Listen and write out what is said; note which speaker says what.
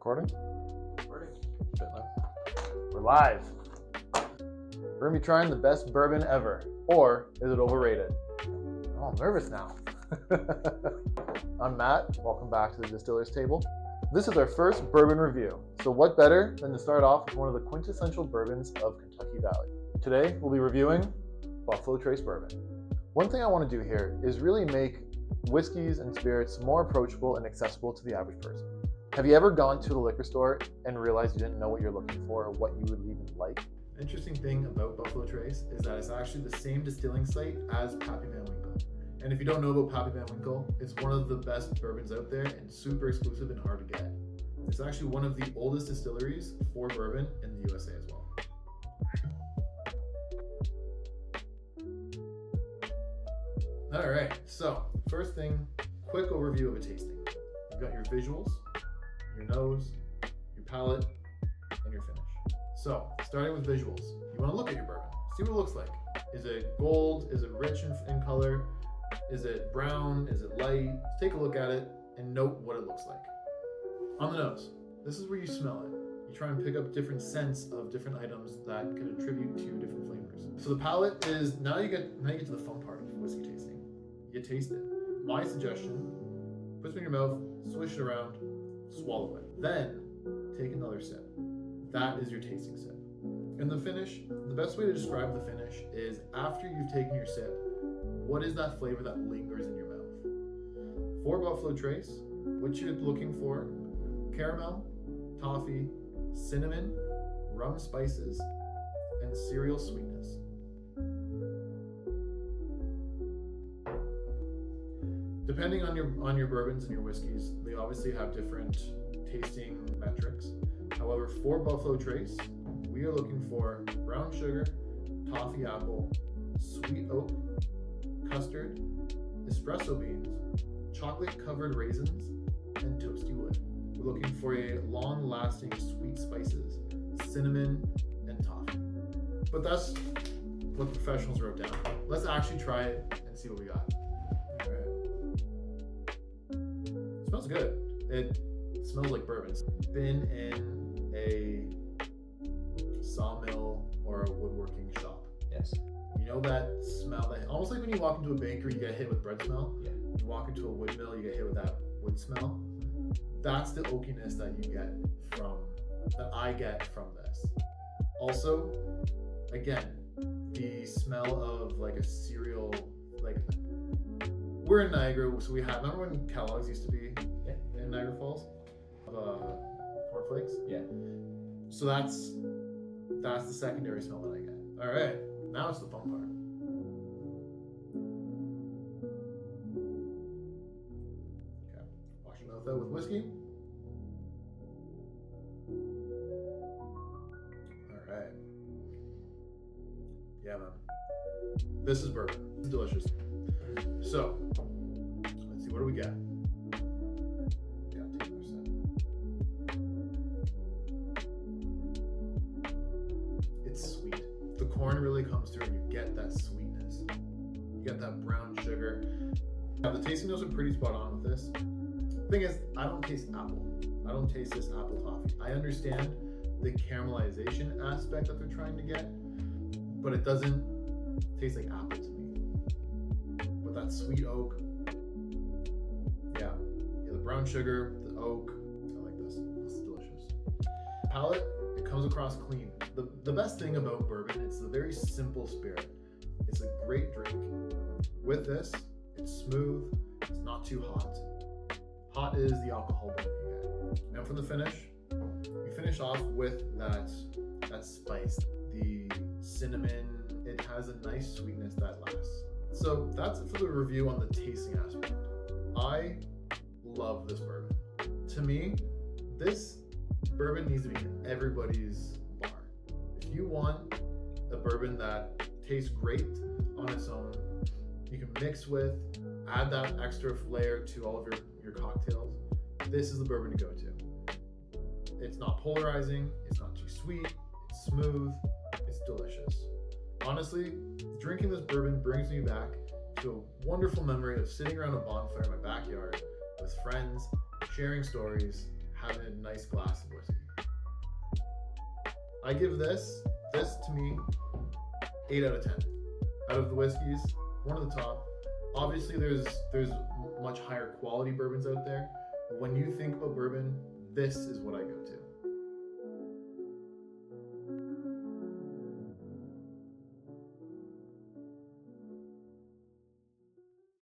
Speaker 1: Recording?
Speaker 2: Recording.
Speaker 1: Shit, man. We're live. We're gonna be trying the best bourbon ever. Or is it overrated? Oh, I'm nervous now. I'm Matt. Welcome back to the Distiller's Table. This is our first bourbon review. So what better than to start off with one of the quintessential bourbons of Kentucky Valley. Today, we'll be reviewing Buffalo Trace Bourbon. One thing I want to do here is really make whiskeys and spirits more approachable and accessible to the average person. Have you ever gone to the liquor store and realized you didn't know what you're looking for or what you would even like?
Speaker 2: Interesting thing about Buffalo Trace is that it's actually the same distilling site as Pappy Van Winkle. And if you don't know about Pappy Van Winkle, it's one of the best bourbons out there and super exclusive and hard to get. It's actually one of the oldest distilleries for bourbon in the USA as well. All right, so first thing, quick overview of a tasting. You've got your visuals, your nose, your palate, and your finish. So, starting with visuals, you want to look at your bourbon, see what it looks like. Is it gold? Is it rich in color? Is it brown? Is it light? Take a look at it and note what it looks like. On the nose, this is where you smell it. You try and pick up different scents of different items that can attribute to different flavors. So the palate is, now you get to the fun part of whiskey tasting. You taste it. My suggestion, put it in your mouth, swish it around, swallow it. Then take another sip. That is your tasting sip. And the finish, the best way to describe the finish is after you've taken your sip, what is that flavor that lingers in your mouth? For Buffalo Trace, what you're looking for, caramel, toffee, cinnamon, rum spices, and cereal sweetness. Depending on your bourbons and your whiskeys, they obviously have different tasting metrics. However, for Buffalo Trace, we are looking for brown sugar, toffee apple, sweet oak, custard, espresso beans, chocolate-covered raisins, and toasty wood. We're looking for a long-lasting sweet spices, cinnamon, and toffee. But that's what the professionals wrote down. Let's actually try it and see what we got. All right. Smells good. It smells like bourbon. Been in a sawmill or a woodworking shop.
Speaker 3: Yes.
Speaker 2: You know that smell, that almost like when you walk into a bakery, you get hit with bread smell.
Speaker 3: Yeah.
Speaker 2: You walk into a wood mill, you get hit with that wood smell. That's the oakiness that I get from this. Also, again, the smell of like a cereal, like we're in Niagara, so we have, remember when Kellogg's used to be in Niagara Falls? Cornflakes?
Speaker 3: Yeah.
Speaker 2: So that's the secondary smell that I get. All right, now it's the fun part. Okay, wash your mouth out with whiskey. All right. Yeah, man. This is bourbon. It's delicious. So, let's see, what do we get? Yeah, take another sip. It's sweet. The corn really comes through and you get that sweetness. You get that brown sugar. Now, the tasting notes are pretty spot on with this. Thing is, I don't taste apple. I don't taste this apple toffee. I understand the caramelization aspect that they're trying to get, but it doesn't taste like apple to me. But that sweet oak, yeah, the brown sugar, the oak, I like this. This is delicious. Palate, it comes across clean. The best thing about bourbon, it's a very simple spirit. It's a great drink. With this, it's smooth, it's not too hot. Hot is the alcohol that you get. Now for the finish, you finish off with that spice, the cinnamon. It has a nice sweetness that lasts. So that's it for the review on the tasting aspect. I love this bourbon. To me, this bourbon needs to be in everybody's bar. If you want a bourbon that tastes great on its own, you can mix with, add that extra layer to all of your cocktails, this is the bourbon to go to. It's not polarizing, it's not too sweet, it's smooth, it's delicious. Honestly, drinking this bourbon brings me back to a wonderful memory of sitting around a bonfire in my backyard with friends, sharing stories, having a nice glass of whiskey. I give this to me 8 out of 10. Out of the whiskeys, one of the top. Obviously, there's much higher quality bourbons out there. But when you think about bourbon, this is what I go to.